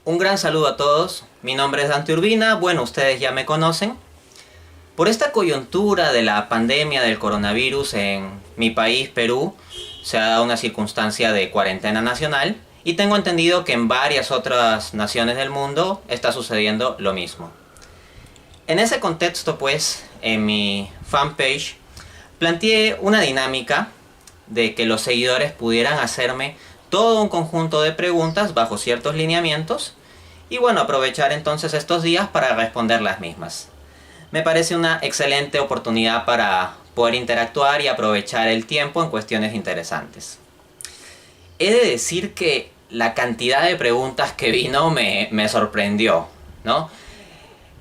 Un gran saludo a todos, mi nombre es Dante Urbina, bueno, ustedes ya me conocen. Por esta coyuntura de la pandemia del coronavirus en mi país, Perú, se ha dado una circunstancia de cuarentena nacional y tengo entendido que en varias otras naciones del mundo está sucediendo lo mismo. En ese contexto, pues, en mi fanpage planteé una dinámica de que los seguidores pudieran hacerme todo un conjunto de preguntas bajo ciertos lineamientos y bueno, aprovechar entonces estos días para responder las mismas. Me parece una excelente oportunidad para poder interactuar y aprovechar el tiempo en cuestiones interesantes. He de decir que la cantidad de preguntas que vino me sorprendió, ¿no?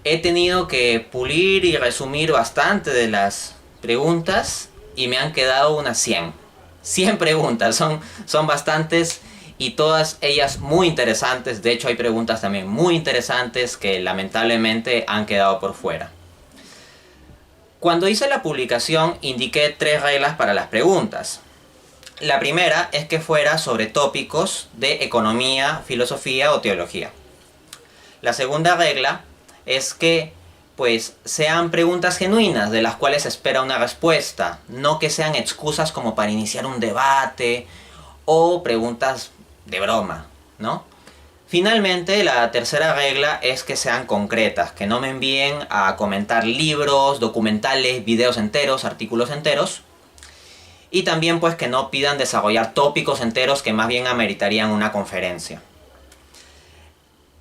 He tenido que pulir y resumir bastante de las preguntas y me han quedado unas 100. 100 preguntas, son bastantes y todas ellas muy interesantes. De hecho hay preguntas también muy interesantes que lamentablemente han quedado por fuera. Cuando hice la publicación indiqué 3 reglas para las preguntas. La primera es que fuera sobre tópicos de economía, filosofía o teología. La segunda regla es que pues sean preguntas genuinas de las cuales se espera una respuesta, no que sean excusas como para iniciar un debate o preguntas de broma, ¿no? Finalmente, la tercera regla es que sean concretas, que no me envíen a comentar libros, documentales, videos enteros, artículos enteros, y también pues que no pidan desarrollar tópicos enteros que más bien ameritarían una conferencia.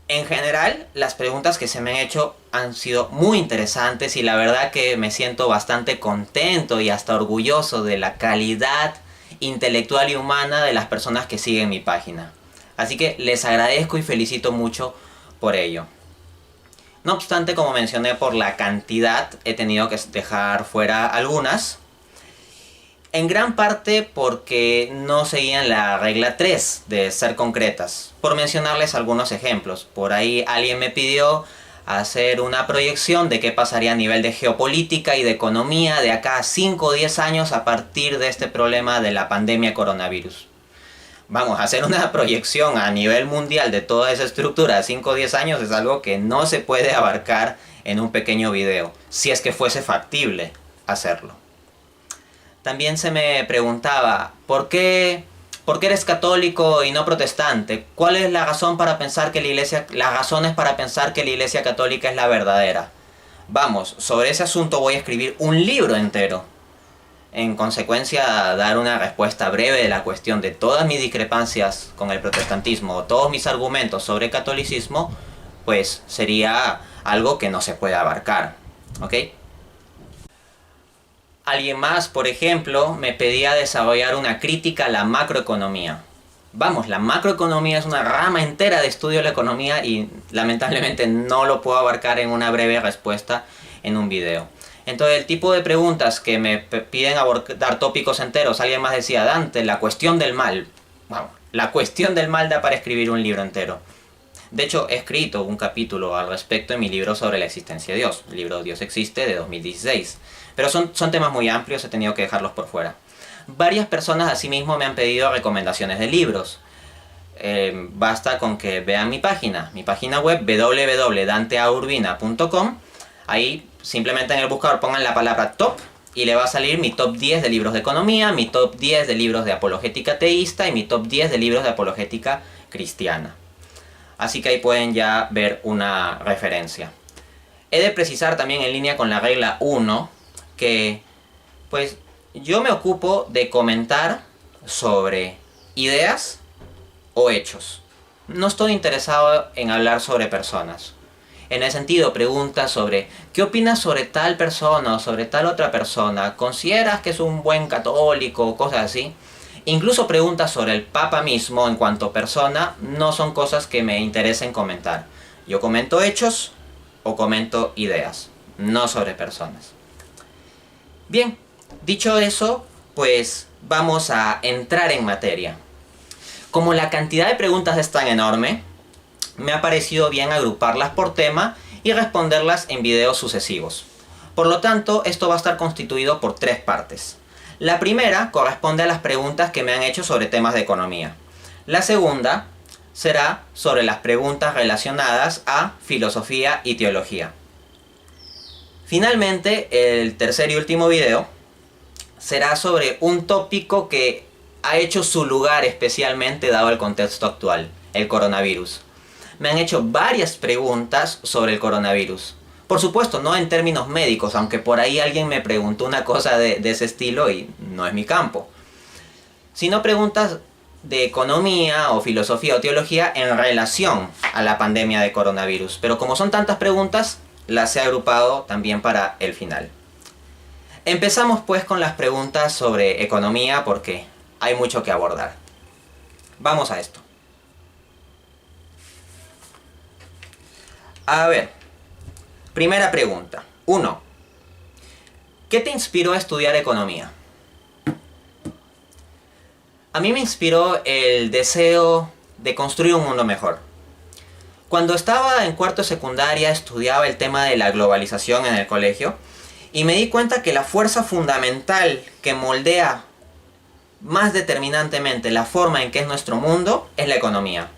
En general, las preguntas que se me han hecho han sido muy interesantes y la verdad que me siento bastante contento y hasta orgulloso de la calidad intelectual y humana de las personas que siguen mi página. Así que les agradezco y felicito mucho por ello. No obstante, como mencioné, por la cantidad he tenido que dejar fuera algunas. En gran parte porque no seguían la regla 3 de ser concretas. Por mencionarles algunos ejemplos. Por ahí alguien me pidió hacer una proyección de qué pasaría a nivel de geopolítica y de economía de acá a 5 o 10 años a partir de este problema de la pandemia coronavirus. Vamos, hacer una proyección a nivel mundial de toda esa estructura a 5 o 10 años es algo que no se puede abarcar en un pequeño video, si es que fuese factible hacerlo. También se me preguntaba, ¿por qué eres católico y no protestante? ¿Cuál es la razón para pensar que las razones para pensar que la Iglesia Católica es la verdadera? Vamos, sobre ese asunto voy a escribir un libro entero. En consecuencia, dar una respuesta breve de la cuestión de todas mis discrepancias con el protestantismo o todos mis argumentos sobre catolicismo, pues sería algo que no se puede abarcar, ¿ok? Alguien más, por ejemplo, me pedía desarrollar una crítica a la macroeconomía. Vamos, la macroeconomía es una rama entera de estudio de la economía y lamentablemente no lo puedo abarcar en una breve respuesta en un video. Entonces el tipo de preguntas que me piden abordar tópicos enteros, alguien más decía, Dante, la cuestión del mal. Vamos, la cuestión del mal da para escribir un libro entero. De hecho, he escrito un capítulo al respecto en mi libro sobre la existencia de Dios, el libro Dios existe de 2016. Pero son temas muy amplios, he tenido que dejarlos por fuera. Varias personas asimismo me han pedido recomendaciones de libros. Basta con que vean mi página web www.danteaurbina.com. Ahí simplemente en el buscador pongan la palabra top y le va a salir mi top 10 de libros de economía, mi top 10 de libros de apologética teísta y mi top 10 de libros de apologética cristiana. Así que ahí pueden ya ver una referencia. He de precisar también en línea con la regla 1 que pues yo me ocupo de comentar sobre ideas o hechos. No estoy interesado en hablar sobre personas. En el sentido, preguntas sobre ¿qué opinas sobre tal persona o sobre tal otra persona? ¿Consideras que es un buen católico o cosas así? Incluso preguntas sobre el Papa mismo en cuanto persona no son cosas que me interesen comentar. Yo comento hechos o comento ideas, no sobre personas. Bien, dicho eso, pues vamos a entrar en materia. Como la cantidad de preguntas es tan enorme, me ha parecido bien agruparlas por tema y responderlas en videos sucesivos. Por lo tanto, esto va a estar constituido por 3 partes. La primera corresponde a las preguntas que me han hecho sobre temas de economía. La segunda será sobre las preguntas relacionadas a filosofía y teología. Finalmente, el tercer y último video será sobre un tópico que ha hecho su lugar especialmente dado el contexto actual, el coronavirus. Me han hecho varias preguntas sobre el coronavirus. Por supuesto, no en términos médicos, aunque por ahí alguien me preguntó una cosa de ese estilo y no es mi campo. Sino preguntas de economía o filosofía o teología en relación a la pandemia de coronavirus. Pero como son tantas preguntas, las he agrupado también para el final. Empezamos pues con las preguntas sobre economía porque hay mucho que abordar. Vamos a esto. A ver, primera pregunta. 1. ¿Qué te inspiró a estudiar economía? A mí me inspiró el deseo de construir un mundo mejor. Cuando estaba en cuarto de secundaria estudiaba el tema de la globalización en el colegio y me di cuenta que la fuerza fundamental que moldea más determinantemente la forma en que es nuestro mundo es la economía.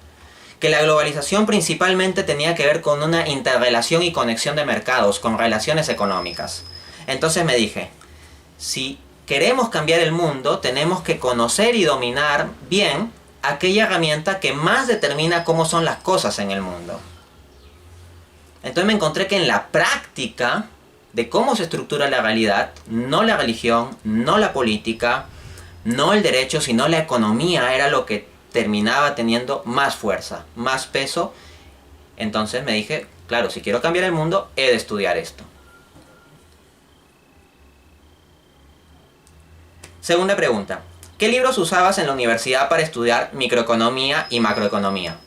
Que la globalización principalmente tenía que ver con una interrelación y conexión de mercados, con relaciones económicas. Entonces me dije, si queremos cambiar el mundo, tenemos que conocer y dominar bien aquella herramienta que más determina cómo son las cosas en el mundo. Entonces me encontré que en la práctica de cómo se estructura la realidad, no la religión, no la política, no el derecho, sino la economía era lo que terminaba teniendo más fuerza, más peso. Entonces me dije, claro, si quiero cambiar el mundo, he de estudiar esto. Segunda pregunta. ¿Qué libros usabas en la universidad para estudiar microeconomía y macroeconomía?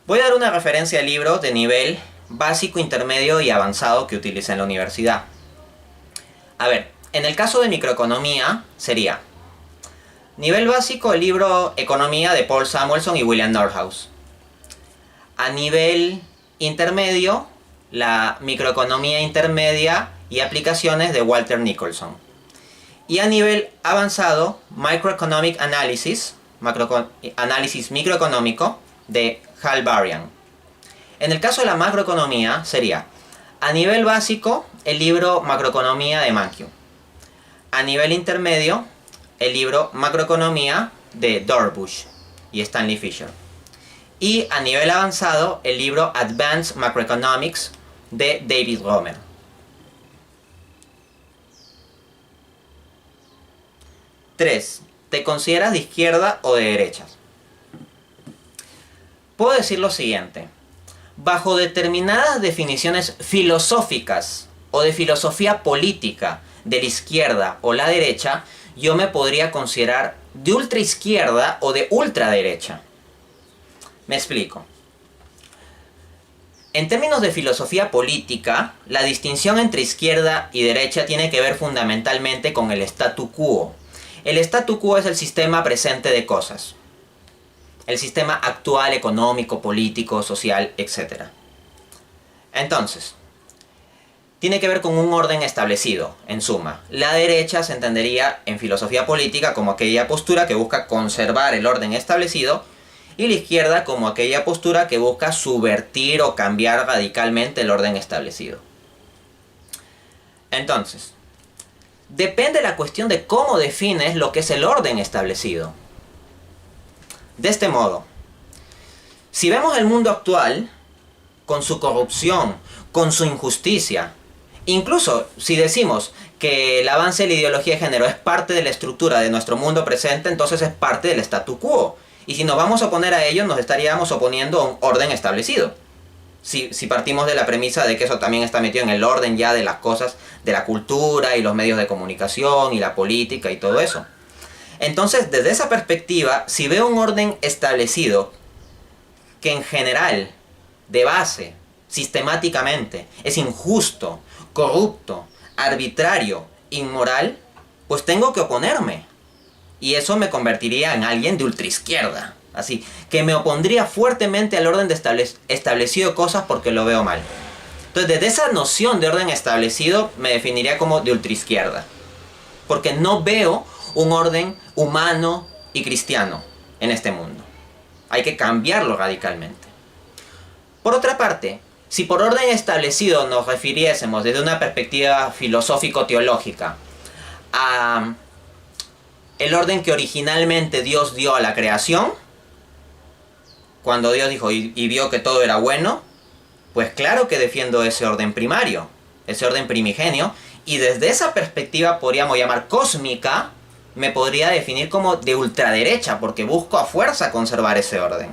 Voy a dar una referencia a libros de nivel básico, intermedio y avanzado que utilicé en la universidad. A ver, en el caso de microeconomía sería nivel básico el libro Economía de Paul Samuelson y William Nordhaus. A nivel intermedio, la microeconomía intermedia y aplicaciones de Walter Nicholson. Y a nivel avanzado, Microeconomic Analysis, análisis microeconómico de Hal Varian. En el caso de la macroeconomía sería, a nivel básico, el libro Macroeconomía de Mankiw. A nivel intermedio, el libro Macroeconomía de Dorbush y Stanley Fischer. Y a nivel avanzado, el libro Advanced Macroeconomics de David Romer. 3. ¿Te consideras de izquierda o de derecha? Puedo decir lo siguiente. Bajo determinadas definiciones filosóficas o de filosofía política de la izquierda o la derecha, yo me podría considerar de ultraizquierda o de ultraderecha. Me explico. En términos de filosofía política, la distinción entre izquierda y derecha tiene que ver fundamentalmente con el statu quo. El statu quo es el sistema presente de cosas. El sistema actual, económico, político, social, etc. Entonces, tiene que ver con un orden establecido, en suma. La derecha se entendería en filosofía política como aquella postura que busca conservar el orden establecido, y la izquierda como aquella postura que busca subvertir o cambiar radicalmente el orden establecido. Entonces, depende la cuestión de cómo defines lo que es el orden establecido. De este modo, si vemos el mundo actual, con su corrupción, con su injusticia, incluso si decimos que el avance de la ideología de género es parte de la estructura de nuestro mundo presente, entonces es parte del statu quo. Y si nos vamos a oponer a ello, nos estaríamos oponiendo a un orden establecido. Si partimos de la premisa de que eso también está metido en el orden ya de las cosas, de la cultura y los medios de comunicación y la política y todo eso. Entonces, desde esa perspectiva, si veo un orden establecido que en general, de base, sistemáticamente, es injusto, corrupto, arbitrario, inmoral, pues tengo que oponerme. Y eso me convertiría en alguien de ultraizquierda. Así, que me opondría fuertemente al orden establecido de cosas porque lo veo mal. Entonces, desde esa noción de orden establecido, me definiría como de ultraizquierda. Porque no veo un orden humano y cristiano en este mundo. hay que cambiarlo radicalmente. Por otra parte, si por orden establecido nos refiriésemos desde una perspectiva filosófico-teológica a el orden que originalmente Dios dio a la creación, cuando Dios dijo y vio que todo era bueno, pues claro que defiendo ese orden primario, ese orden primigenio, y desde esa perspectiva podríamos llamar cósmica, me podría definir como de ultraderecha, porque busco a fuerza conservar ese orden.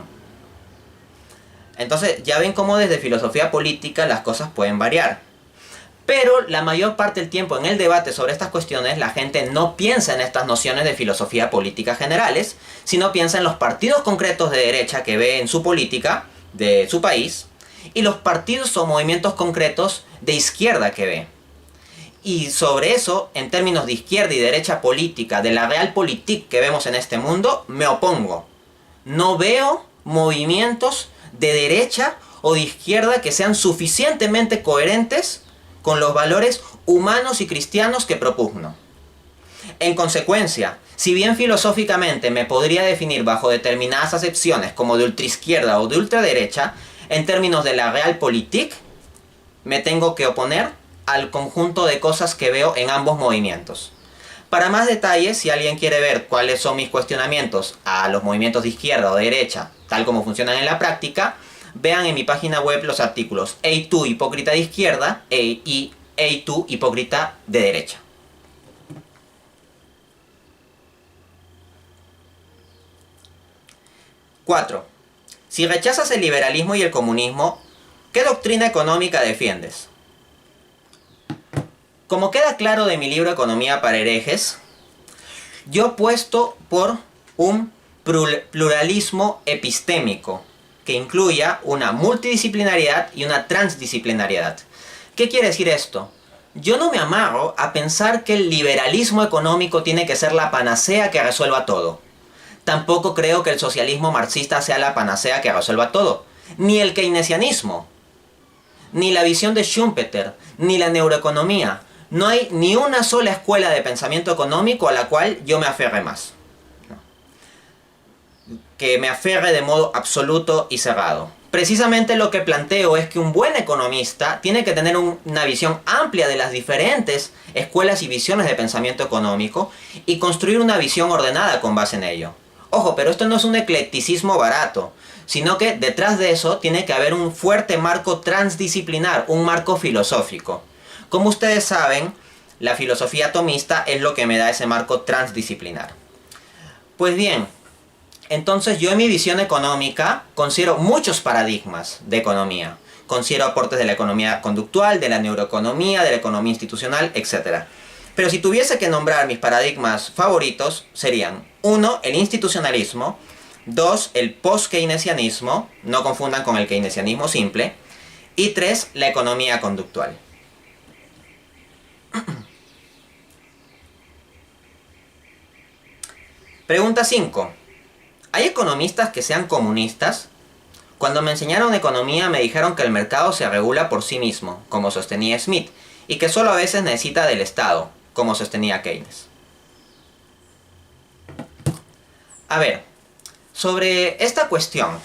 Entonces ya ven cómo desde filosofía política las cosas pueden variar. Pero la mayor parte del tiempo en el debate sobre estas cuestiones la gente no piensa en estas nociones de filosofía política generales, sino piensa en los partidos concretos de derecha que ve en su política de su país y los partidos o movimientos concretos de izquierda que ve. Y sobre eso, en términos de izquierda y derecha política, de la realpolitik que vemos en este mundo, me opongo. No veo movimientos de derecha o de izquierda que sean suficientemente coherentes con los valores humanos y cristianos que propugno. En consecuencia, si bien filosóficamente me podría definir bajo determinadas acepciones como de ultraizquierda o de ultraderecha, en términos de la realpolitik, me tengo que oponer al conjunto de cosas que veo en ambos movimientos. Para más detalles, si alguien quiere ver cuáles son mis cuestionamientos a los movimientos de izquierda o de derecha, tal como funcionan en la práctica, vean en mi página web los artículos Ey tú, hipócrita de izquierda y Ey tú, hipócrita de derecha. Cuatro. Si rechazas el liberalismo y el comunismo, ¿qué doctrina económica defiendes? Como queda claro de mi libro Economía para herejes, yo apuesto por un pluralismo epistémico que incluya una multidisciplinariedad y una transdisciplinariedad. ¿Qué quiere decir esto? Yo no me amarro a pensar que el liberalismo económico tiene que ser la panacea que resuelva todo. Tampoco creo que el socialismo marxista sea la panacea que resuelva todo. Ni el keynesianismo, ni la visión de Schumpeter, ni la neuroeconomía. No hay ni una sola escuela de pensamiento económico a la cual yo me aferre más. Que me aferre de modo absoluto y cerrado. Precisamente lo que planteo es que un buen economista tiene que tener una visión amplia de las diferentes escuelas y visiones de pensamiento económico y construir una visión ordenada con base en ello. Ojo, pero esto no es un eclecticismo barato, sino que detrás de eso tiene que haber un fuerte marco transdisciplinar, un marco filosófico. Como ustedes saben, la filosofía atomista es lo que me da ese marco transdisciplinar. Pues bien, entonces yo en mi visión económica considero muchos paradigmas de economía. Considero aportes de la economía conductual, de la neuroeconomía, de la economía institucional, etc. Pero si tuviese que nombrar mis paradigmas favoritos, serían 1. El institucionalismo, 2. El post-keynesianismo, no confundan con el keynesianismo simple, y 3. La economía conductual. Pregunta 5. ¿Hay economistas que sean comunistas? Cuando me enseñaron economía me dijeron que el mercado se regula por sí mismo, como sostenía Smith, y que solo a veces necesita del Estado, como sostenía Keynes. A ver, sobre esta cuestión,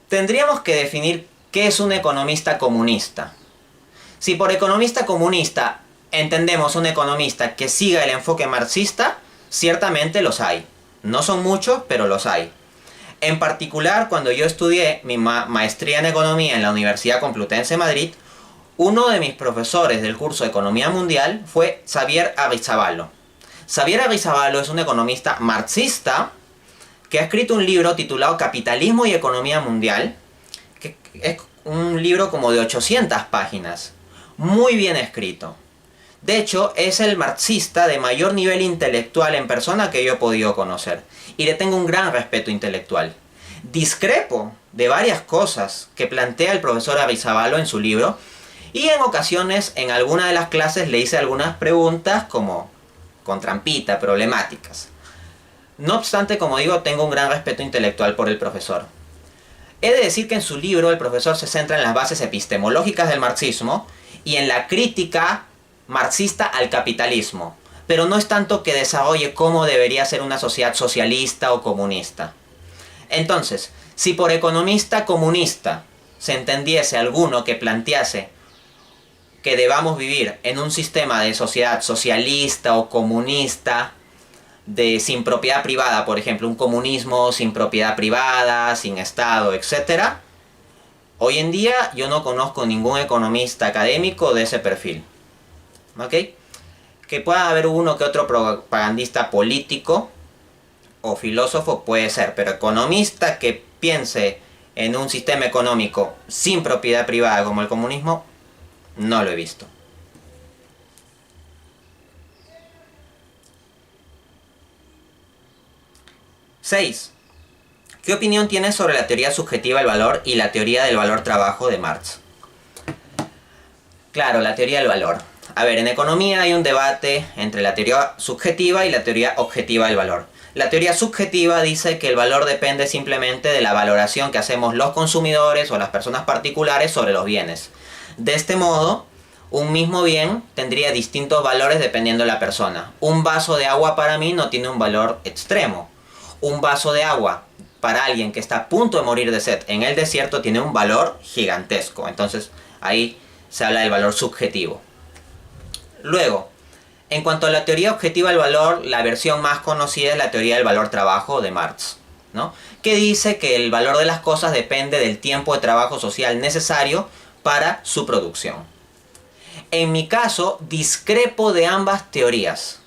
tendríamos que definir qué es un economista comunista. Si por economista comunista entendemos un economista que siga el enfoque marxista, ciertamente los hay. No son muchos, pero los hay. En particular, cuando yo estudié mi maestría en economía en la Universidad Complutense de Madrid, uno de mis profesores del curso de Economía Mundial fue Xavier Arrizabalaga. Xavier Arrizabalaga es un economista marxista que ha escrito un libro titulado Capitalismo y Economía Mundial, que es un libro como de 800 páginas, muy bien escrito. De hecho, es el marxista de mayor nivel intelectual en persona que yo he podido conocer. Y le tengo un gran respeto intelectual. Discrepo de varias cosas que plantea el profesor Arrizabalaga en su libro. Y en ocasiones, en alguna de las clases, le hice algunas preguntas como con trampita, problemáticas. No obstante, como digo, tengo un gran respeto intelectual por el profesor. He de decir que en su libro el profesor se centra en las bases epistemológicas del marxismo y en la crítica marxista al capitalismo, pero no es tanto que desarrolle cómo debería ser una sociedad socialista o comunista. Entonces, si por economista comunista se entendiese alguno que plantease que debamos vivir en un sistema de sociedad socialista o comunista, sin propiedad privada, por ejemplo, un comunismo sin propiedad privada, sin Estado, etc. Hoy en día yo no conozco ningún economista académico de ese perfil. ¿Ok? Que pueda haber uno que otro propagandista político o filósofo puede ser, pero economista que piense en un sistema económico sin propiedad privada como el comunismo, no lo he visto. Seis. ¿Qué opinión tienes sobre la teoría subjetiva del valor y la teoría del valor-trabajo de Marx? Claro, la teoría del valor. A ver, en economía hay un debate entre la teoría subjetiva y la teoría objetiva del valor. La teoría subjetiva dice que el valor depende simplemente de la valoración que hacemos los consumidores o las personas particulares sobre los bienes. De este modo, un mismo bien tendría distintos valores dependiendo de la persona. Un vaso de agua para mí no tiene un valor extremo. Un vaso de agua para alguien que está a punto de morir de sed en el desierto tiene un valor gigantesco. Entonces ahí se habla del valor subjetivo. Luego, en cuanto a la teoría objetiva del valor, la versión más conocida es la teoría del valor-trabajo de Marx, ¿no? Que dice que el valor de las cosas depende del tiempo de trabajo social necesario para su producción. En mi caso, discrepo de ambas teorías.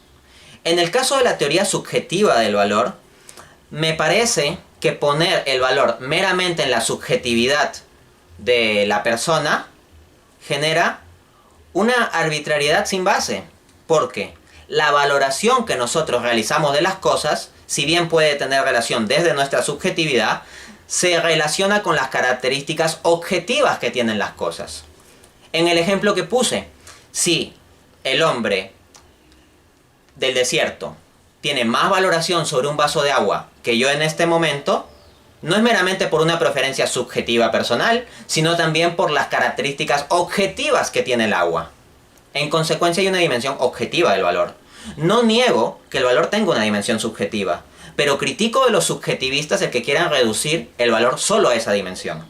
En el caso de la teoría subjetiva del valor, me parece que poner el valor meramente en la subjetividad de la persona genera una arbitrariedad sin base. Porque la valoración que nosotros realizamos de las cosas, si bien puede tener relación desde nuestra subjetividad, se relaciona con las características objetivas que tienen las cosas. En el ejemplo que puse, si el hombre del desierto tiene más valoración sobre un vaso de agua que yo en este momento, no es meramente por una preferencia subjetiva personal, sino también por las características objetivas que tiene el agua. En consecuencia hay una dimensión objetiva del valor. No niego que el valor tenga una dimensión subjetiva, pero critico de los subjetivistas el que quieran reducir el valor solo a esa dimensión.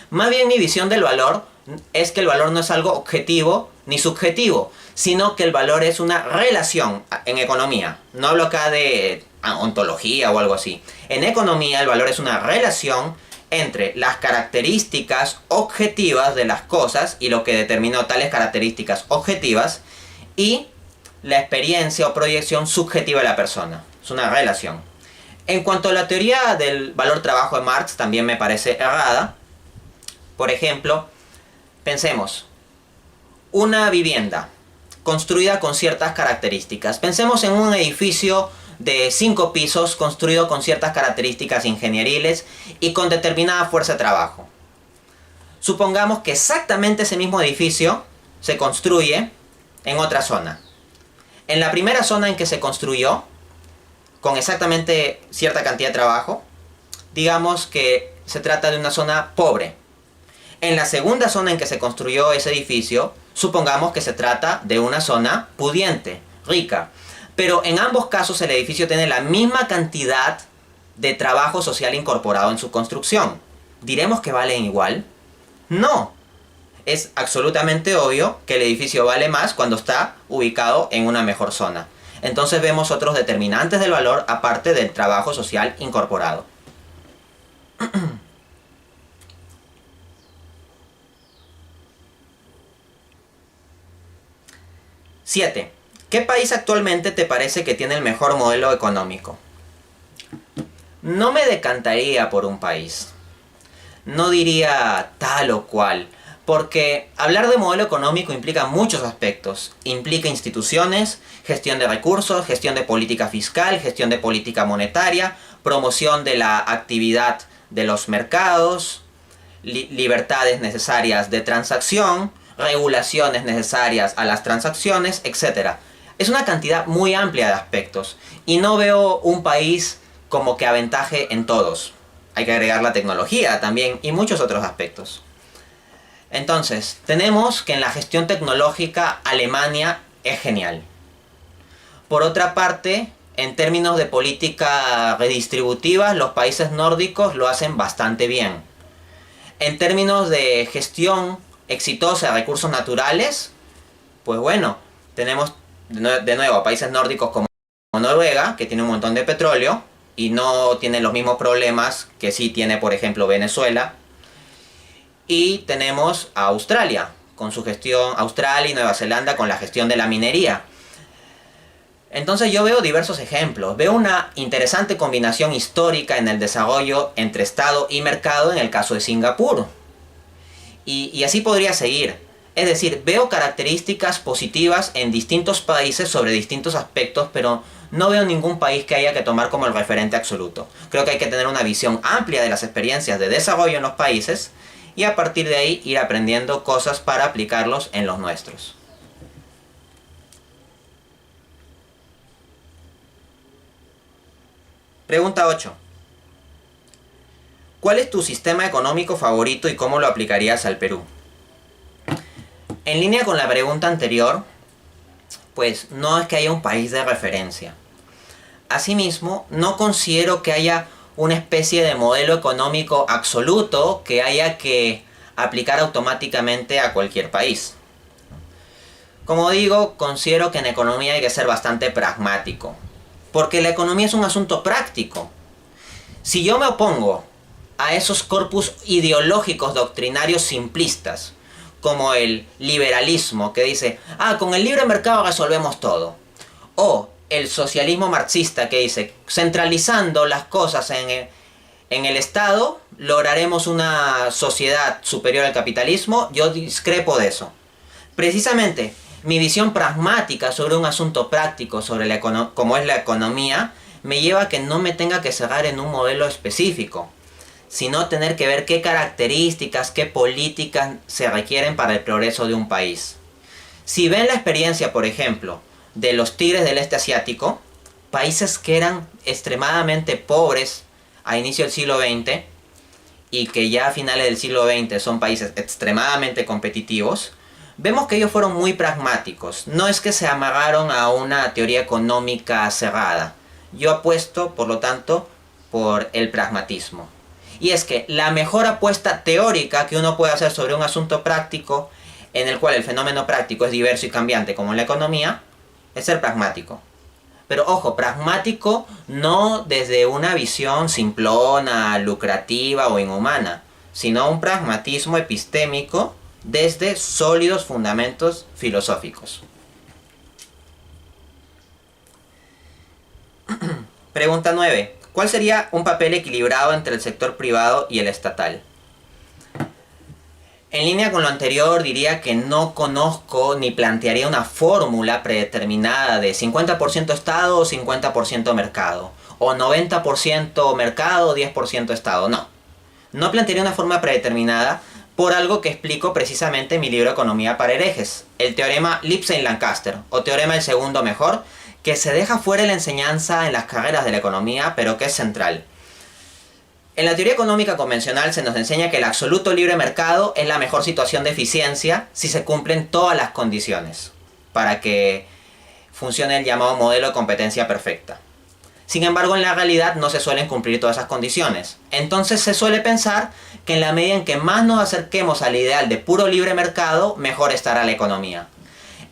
Más bien mi visión del valor es que el valor no es algo objetivo ni subjetivo, sino que el valor es una relación en economía. No hablo acá de ontología o algo así. En economía el valor es una relación entre las características objetivas de las cosas y lo que determinó tales características objetivas y la experiencia o proyección subjetiva de la persona. Es una relación. En cuanto a la teoría del valor-trabajo de Marx, también me parece errada. Por ejemplo, pensemos, una vivienda construida con ciertas características. Pensemos en un edificio de 5 pisos construido con ciertas características ingenieriles y con determinada fuerza de trabajo. Supongamos que exactamente ese mismo edificio se construye en otra zona. En la primera zona en que se construyó, con exactamente cierta cantidad de trabajo, digamos que se trata de una zona pobre. En la segunda zona en que se construyó ese edificio, supongamos que se trata de una zona pudiente, rica. Pero en ambos casos el edificio tiene la misma cantidad de trabajo social incorporado en su construcción. ¿Diremos que valen igual? No. Es absolutamente obvio que el edificio vale más cuando está ubicado en una mejor zona. Entonces vemos otros determinantes del valor aparte del trabajo social incorporado. 7. ¿Qué país actualmente te parece que tiene el mejor modelo económico? No me decantaría por un país. No diría tal o cual. Porque hablar de modelo económico implica muchos aspectos. Implica instituciones, gestión de recursos, gestión de política fiscal, gestión de política monetaria, promoción de la actividad de los mercados, libertades necesarias de transacción, regulaciones necesarias a las transacciones, etc. Es una cantidad muy amplia de aspectos y no veo un país como que aventaje en todos. Hay que agregar la tecnología también y muchos otros aspectos. Entonces, tenemos que en la gestión tecnológica Alemania es genial. Por otra parte, En términos de política redistributiva, los países nórdicos lo hacen bastante bien. En términos de gestión exitosa de recursos naturales, pues bueno, tenemos de nuevo a países nórdicos como Noruega, que tiene un montón de petróleo y no tiene los mismos problemas que sí tiene, por ejemplo, Venezuela. Y tenemos a Australia, con su gestión, Australia y Nueva Zelanda con la gestión de la minería. Entonces yo veo diversos ejemplos. Veo una interesante combinación histórica en el desarrollo entre Estado y mercado en el caso de Singapur. Y así podría seguir. Es decir, veo características positivas en distintos países sobre distintos aspectos, pero no veo ningún país que haya que tomar como el referente absoluto. Creo que hay que tener una visión amplia de las experiencias de desarrollo en los países y a partir de ahí ir aprendiendo cosas para aplicarlos en los nuestros. Pregunta 8. ¿Cuál es tu sistema económico favorito y cómo lo aplicarías al Perú? En línea con la pregunta anterior, pues no es que haya un país de referencia. Asimismo, no considero que haya una especie de modelo económico absoluto que haya que aplicar automáticamente a cualquier país. Como digo, considero que en economía hay que ser bastante pragmático, porque la economía es un asunto práctico. Si yo me opongo a esos corpus ideológicos doctrinarios simplistas, como el liberalismo que dice, con el libre mercado resolvemos todo, o el socialismo marxista que dice, centralizando las cosas en el Estado, lograremos una sociedad superior al capitalismo, yo discrepo de eso. Precisamente, mi visión pragmática sobre un asunto práctico, sobre como es la economía, me lleva a que no me tenga que cerrar en un modelo específico, sino tener que ver qué características, qué políticas se requieren para el progreso de un país. Si ven la experiencia, por ejemplo, de los tigres del este asiático, países que eran extremadamente pobres a inicio del siglo XX y que ya a finales del siglo XX son países extremadamente competitivos, vemos que ellos fueron muy pragmáticos. No es que se amarraron a una teoría económica cerrada. Yo apuesto, por lo tanto, por el pragmatismo. Y es que la mejor apuesta teórica que uno puede hacer sobre un asunto práctico, en el cual el fenómeno práctico es diverso y cambiante como en la economía, es ser pragmático. Pero ojo, pragmático no desde una visión simplona, lucrativa o inhumana, sino un pragmatismo epistémico desde sólidos fundamentos filosóficos. Pregunta 9. ¿Cuál sería un papel equilibrado entre el sector privado y el estatal? En línea con lo anterior diría que no conozco ni plantearía una fórmula predeterminada de 50% Estado o 50% mercado, o 90% mercado, 10% Estado, no. No plantearía una forma predeterminada por algo que explico precisamente en mi libro Economía para herejes, el teorema Lipstein-Lancaster, o teorema del segundo mejor, que se deja fuera de la enseñanza en las carreras de la economía, pero que es central. En la teoría económica convencional se nos enseña que el absoluto libre mercado es la mejor situación de eficiencia si se cumplen todas las condiciones para que funcione el llamado modelo de competencia perfecta. Sin embargo, en la realidad no se suelen cumplir todas esas condiciones. Entonces se suele pensar que en la medida en que más nos acerquemos al ideal de puro libre mercado, mejor estará la economía.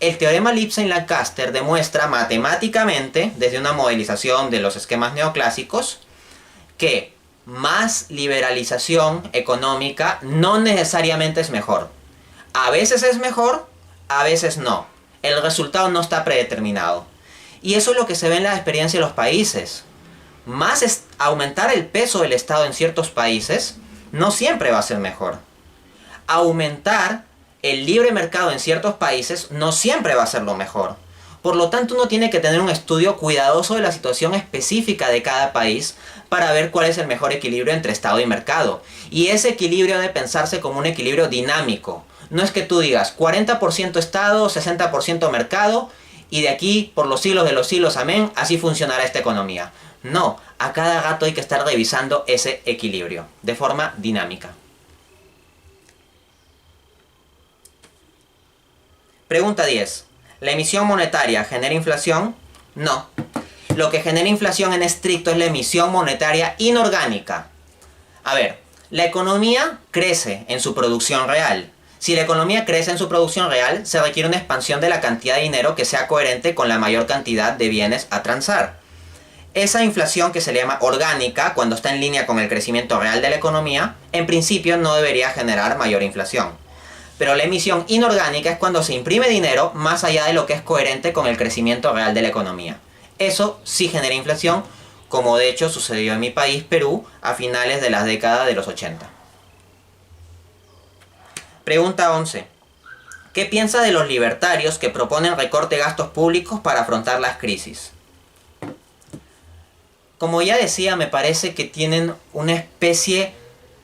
El teorema Lipstein-Lancaster demuestra matemáticamente, desde una modelización de los esquemas neoclásicos, que más liberalización económica no necesariamente es mejor. A veces es mejor, a veces no. El resultado no está predeterminado. Y eso es lo que se ve en la experiencia de los países. Aumentar el peso del Estado en ciertos países no siempre va a ser mejor. Aumentar el libre mercado en ciertos países no siempre va a ser lo mejor. Por lo tanto, uno tiene que tener un estudio cuidadoso de la situación específica de cada país para ver cuál es el mejor equilibrio entre Estado y mercado. Y ese equilibrio debe pensarse como un equilibrio dinámico. No es que tú digas 40% Estado, 60% mercado, y de aquí por los siglos de los siglos, amén, así funcionará esta economía. No, a cada rato hay que estar revisando ese equilibrio, de forma dinámica. Pregunta 10. ¿La emisión monetaria genera inflación? No. Lo que genera inflación en estricto es la emisión monetaria inorgánica. A ver, la economía crece en su producción real. Si la economía crece en su producción real, se requiere una expansión de la cantidad de dinero que sea coherente con la mayor cantidad de bienes a transar. Esa inflación, que se le llama orgánica, cuando está en línea con el crecimiento real de la economía, en principio no debería generar mayor inflación. Pero la emisión inorgánica es cuando se imprime dinero más allá de lo que es coherente con el crecimiento real de la economía. Eso sí genera inflación, como de hecho sucedió en mi país, Perú, a finales de la década de los 80. Pregunta 11. ¿Qué piensa de los libertarios que proponen recorte de gastos públicos para afrontar las crisis? Como ya decía, me parece que tienen una especie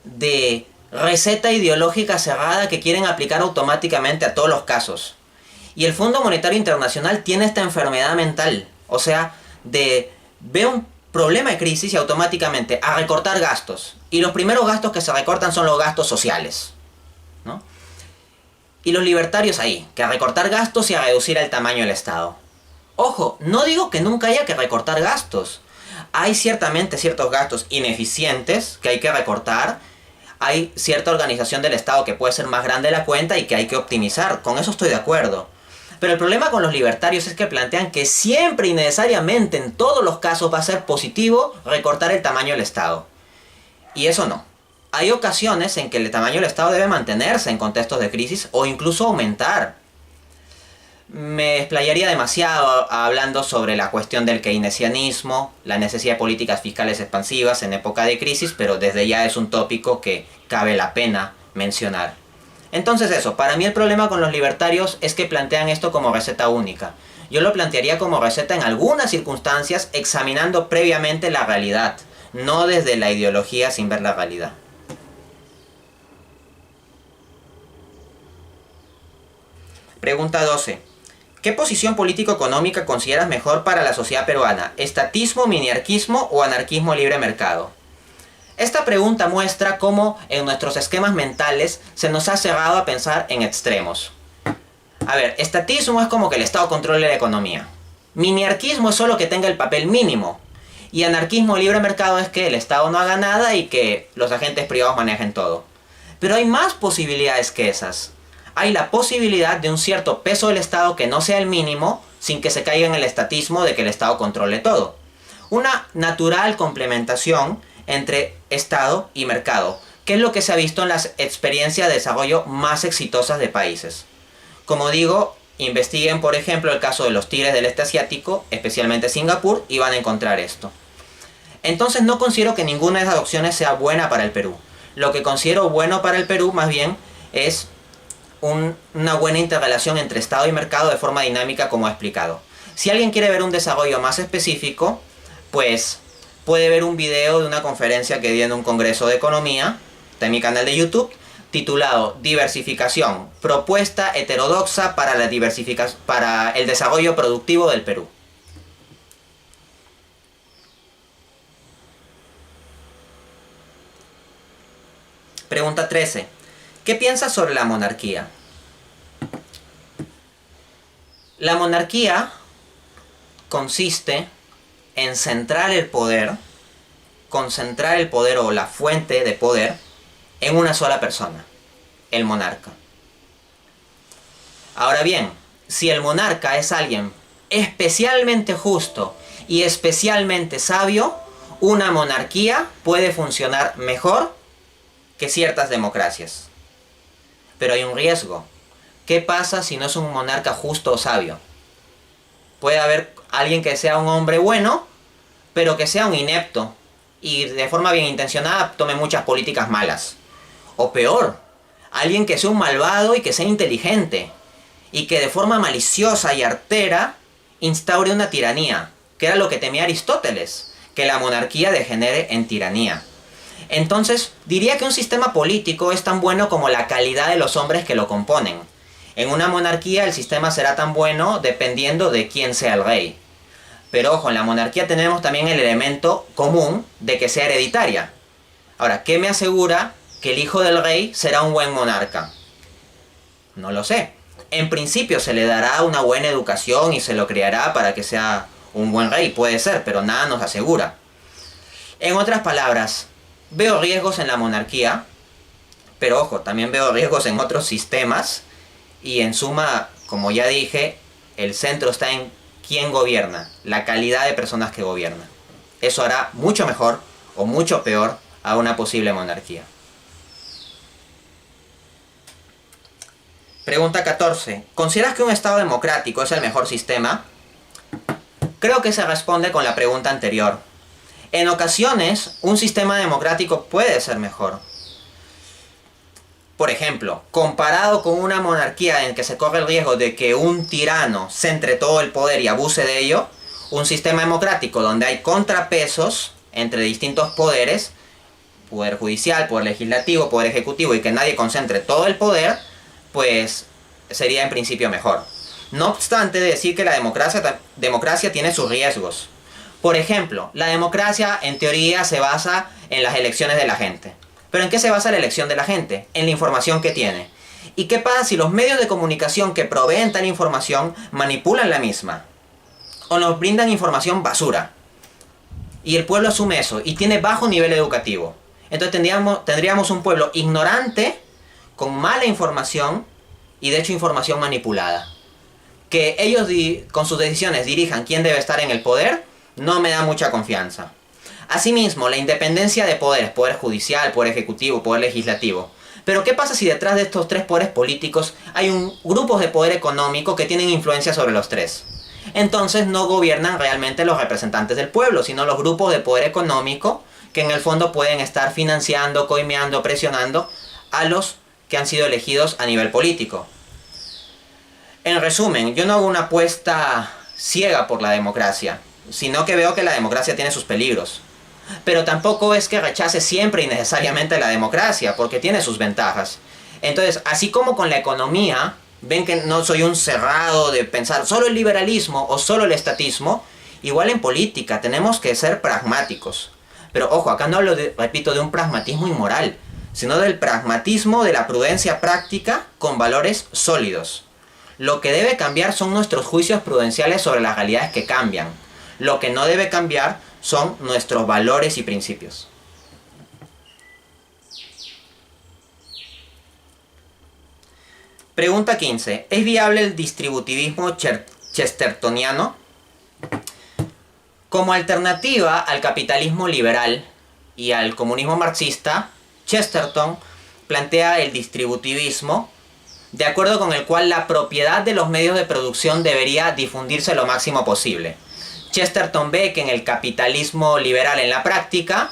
de receta ideológica cerrada que quieren aplicar automáticamente a todos los casos. Y el Fondo Monetario Internacional tiene esta enfermedad mental, o sea, ve un problema de crisis y automáticamente a recortar gastos. Y los primeros gastos que se recortan son los gastos sociales, ¿no? Y los libertarios ahí, que a recortar gastos y a reducir el tamaño del Estado. Ojo, no digo que nunca haya que recortar gastos. Hay ciertamente ciertos gastos ineficientes que hay que recortar. Hay cierta organización del Estado que puede ser más grande de la cuenta y que hay que optimizar. Con eso estoy de acuerdo. Pero el problema con los libertarios es que plantean que siempre y necesariamente en todos los casos va a ser positivo recortar el tamaño del Estado. Y eso no. Hay ocasiones en que el tamaño del Estado debe mantenerse en contextos de crisis o incluso aumentar. Me explayaría demasiado hablando sobre la cuestión del keynesianismo, la necesidad de políticas fiscales expansivas en época de crisis, pero desde ya es un tópico que cabe la pena mencionar. Entonces eso, para mí el problema con los libertarios es que plantean esto como receta única. Yo lo plantearía como receta en algunas circunstancias, examinando previamente la realidad, no desde la ideología sin ver la realidad. Pregunta 12. ¿Qué posición político-económica consideras mejor para la sociedad peruana? ¿Estatismo, miniarquismo o anarquismo libre mercado? Esta pregunta muestra cómo en nuestros esquemas mentales se nos ha cerrado a pensar en extremos. A ver, estatismo es como que el Estado controle la economía. Miniarquismo es solo que tenga el papel mínimo. Y anarquismo libre mercado es que el Estado no haga nada y que los agentes privados manejen todo. Pero hay más posibilidades que esas. Hay la posibilidad de un cierto peso del Estado que no sea el mínimo, sin que se caiga en el estatismo de que el Estado controle todo. Una natural complementación entre Estado y mercado, que es lo que se ha visto en las experiencias de desarrollo más exitosas de países. Como digo, investiguen por ejemplo el caso de los tigres del este asiático, especialmente Singapur, y van a encontrar esto. Entonces no considero que ninguna de esas opciones sea buena para el Perú. Lo que considero bueno para el Perú más bien es una buena interrelación entre Estado y mercado de forma dinámica, como he explicado. Si alguien quiere ver un desarrollo más específico, pues puede ver un video de una conferencia que di en un congreso de economía, de mi canal de YouTube, titulado Diversificación, propuesta heterodoxa para el desarrollo productivo del Perú. Pregunta 13. ¿Qué piensas sobre la monarquía? La monarquía consiste en concentrar el poder o la fuente de poder en una sola persona, el monarca. Ahora bien, si el monarca es alguien especialmente justo y especialmente sabio, una monarquía puede funcionar mejor que ciertas democracias. Pero hay un riesgo. ¿Qué pasa si no es un monarca justo o sabio? Puede haber alguien que sea un hombre bueno, pero que sea un inepto y de forma bien intencionada tome muchas políticas malas. O peor, alguien que sea un malvado y que sea inteligente y que de forma maliciosa y artera instaure una tiranía, que era lo que temía Aristóteles, que la monarquía degenere en tiranía. Entonces, diría que un sistema político es tan bueno como la calidad de los hombres que lo componen. En una monarquía el sistema será tan bueno dependiendo de quién sea el rey. Pero ojo, en la monarquía tenemos también el elemento común de que sea hereditaria. Ahora, ¿qué me asegura que el hijo del rey será un buen monarca? No lo sé. En principio se le dará una buena educación y se lo criará para que sea Un buen rey puede ser, pero nada nos asegura. En otras palabras, veo riesgos en la monarquía, pero ojo, también veo riesgos en otros sistemas y en suma, como ya dije, el centro está en quién gobierna, la calidad de personas que gobiernan. Eso hará mucho mejor o mucho peor a una posible monarquía. Pregunta 14. ¿Consideras que un Estado democrático es el mejor sistema? Creo que se responde con la pregunta anterior. En ocasiones, un sistema democrático puede ser mejor. Por ejemplo, comparado con una monarquía en que se corre el riesgo de que un tirano centre todo el poder y abuse de ello, un sistema democrático donde hay contrapesos entre distintos poderes, poder judicial, poder legislativo, poder ejecutivo, y que nadie concentre todo el poder, pues sería en principio mejor. No obstante, decir que la democracia tiene sus riesgos. Por ejemplo, la democracia en teoría se basa en las elecciones de la gente. ¿Pero en qué se basa la elección de la gente? En la información que tiene. ¿Y qué pasa si los medios de comunicación que proveen tal información manipulan la misma? O nos brindan información basura. Y el pueblo asume eso y tiene bajo nivel educativo. Entonces tendríamos un pueblo ignorante, con mala información y de hecho información manipulada. Que ellos con sus decisiones dirijan quién debe estar en el poder, no me da mucha confianza. Asimismo, la independencia de poderes, poder judicial, poder ejecutivo, poder legislativo. Pero ¿qué pasa si detrás de estos tres poderes políticos hay grupos de poder económico que tienen influencia sobre los tres? Entonces no gobiernan realmente los representantes del pueblo, sino los grupos de poder económico que en el fondo pueden estar financiando, coimeando, presionando a los que han sido elegidos a nivel político. En resumen, yo no hago una apuesta ciega por la democracia, sino que veo que la democracia tiene sus peligros. Pero tampoco es que rechace siempre y necesariamente la democracia, porque tiene sus ventajas. Entonces, así como con la economía, ven que no soy un cerrado de pensar solo el liberalismo o solo el estatismo, igual en política tenemos que ser pragmáticos. Pero ojo, acá no hablo, repito, de un pragmatismo inmoral, sino del pragmatismo de la prudencia práctica con valores sólidos. Lo que debe cambiar son nuestros juicios prudenciales sobre las realidades que cambian. Lo que no debe cambiar son nuestros valores y principios. Pregunta 15. ¿Es viable el distributivismo chestertoniano? Como alternativa al capitalismo liberal y al comunismo marxista, Chesterton plantea el distributivismo, de acuerdo con el cual la propiedad de los medios de producción debería difundirse lo máximo posible. Chesterton ve que en el capitalismo liberal en la práctica,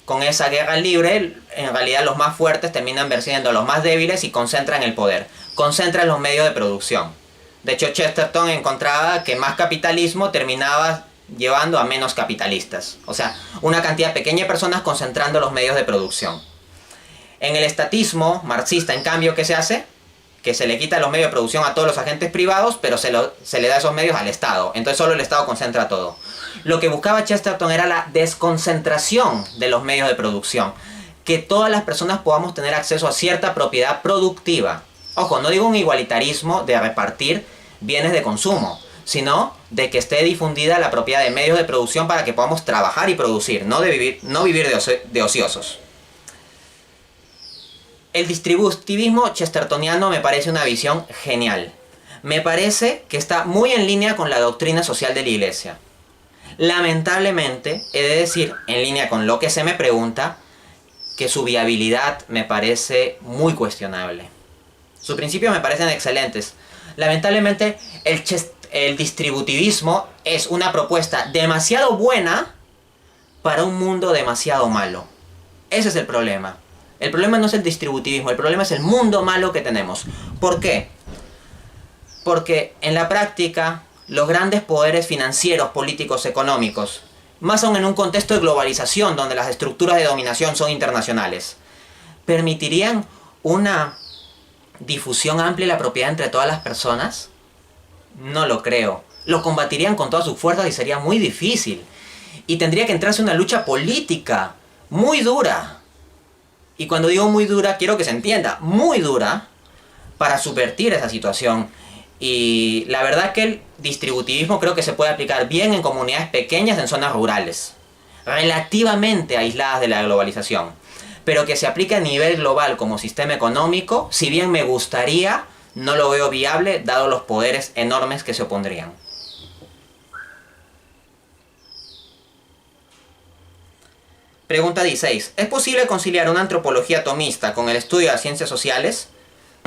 con esa guerra libre, en realidad los más fuertes terminan venciendo a los más débiles y concentran el poder, concentran los medios de producción. De hecho, Chesterton encontraba que más capitalismo terminaba llevando a menos capitalistas. O sea, una cantidad pequeña de personas concentrando los medios de producción. En el estatismo marxista, en cambio, ¿qué se hace? Que se le quita los medios de producción a todos los agentes privados, pero se le da esos medios al Estado. Entonces solo el Estado concentra todo. Lo que buscaba Chesterton era la desconcentración de los medios de producción. Que todas las personas podamos tener acceso a cierta propiedad productiva. Ojo, no digo un igualitarismo de repartir bienes de consumo, sino de que esté difundida la propiedad de medios de producción para que podamos trabajar y producir, no vivir de ociosos. El distributivismo chestertoniano me parece una visión genial. Me parece que está muy en línea con la doctrina social de la Iglesia. Lamentablemente, he de decir, en línea con lo que se me pregunta, que su viabilidad me parece muy cuestionable. Sus principios me parecen excelentes. Lamentablemente, el distributivismo es una propuesta demasiado buena para un mundo demasiado malo. Ese es el problema. El problema no es el distributivismo, el problema es el mundo malo que tenemos. ¿Por qué? Porque en la práctica, los grandes poderes financieros, políticos, económicos, más aún en un contexto de globalización donde las estructuras de dominación son internacionales, ¿permitirían una difusión amplia de la propiedad entre todas las personas? No lo creo. Lo combatirían con todas sus fuerzas y sería muy difícil. Y tendría que entrarse una lucha política muy dura. Y cuando digo muy dura, quiero que se entienda, muy dura, para subvertir esa situación. Y la verdad que el distributivismo creo que se puede aplicar bien en comunidades pequeñas en zonas rurales, relativamente aisladas de la globalización. Pero que se aplique a nivel global como sistema económico, si bien me gustaría, no lo veo viable dado los poderes enormes que se opondrían. Pregunta 16. ¿Es posible conciliar una antropología atomista con el estudio de las ciencias sociales?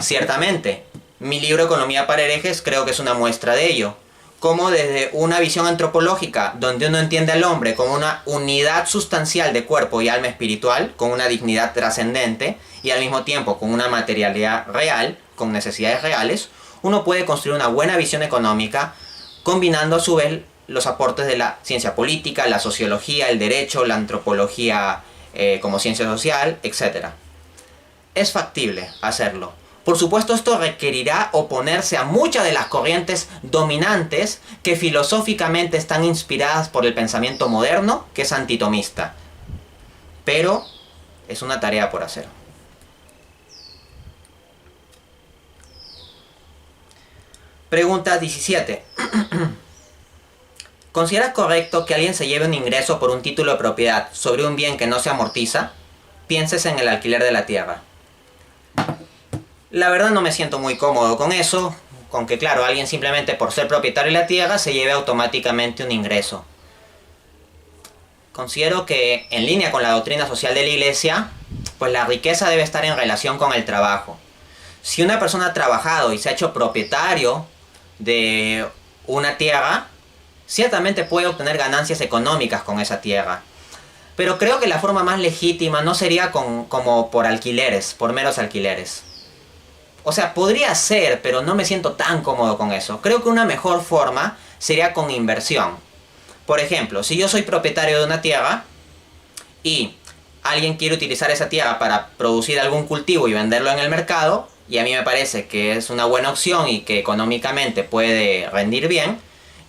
Ciertamente. Mi libro Economía para herejes creo que es una muestra de ello. Como desde una visión antropológica, donde uno entiende al hombre como una unidad sustancial de cuerpo y alma espiritual, con una dignidad trascendente, y al mismo tiempo con una materialidad real, con necesidades reales, uno puede construir una buena visión económica, combinando a su vez los aportes de la ciencia política, la sociología, el derecho, la antropología como ciencia social, etc. Es factible hacerlo. Por supuesto, esto requerirá oponerse a muchas de las corrientes dominantes que filosóficamente están inspiradas por el pensamiento moderno, que es antitomista. Pero es una tarea por hacer. Pregunta 17. ¿Consideras correcto que alguien se lleve un ingreso por un título de propiedad sobre un bien que no se amortiza? Pienses en el alquiler de la tierra. La verdad no me siento muy cómodo con eso, con que claro, alguien simplemente por ser propietario de la tierra se lleve automáticamente un ingreso. Considero que en línea con la doctrina social de la Iglesia, pues la riqueza debe estar en relación con el trabajo. Si una persona ha trabajado y se ha hecho propietario de una tierra, ciertamente puede obtener ganancias económicas con esa tierra. Pero creo que la forma más legítima no sería como por alquileres, por meros alquileres. O sea, podría ser, pero no me siento tan cómodo con eso. Creo que una mejor forma sería con inversión. Por ejemplo, si yo soy propietario de una tierra y alguien quiere utilizar esa tierra para producir algún cultivo y venderlo en el mercado, y a mí me parece que es una buena opción y que económicamente puede rendir bien,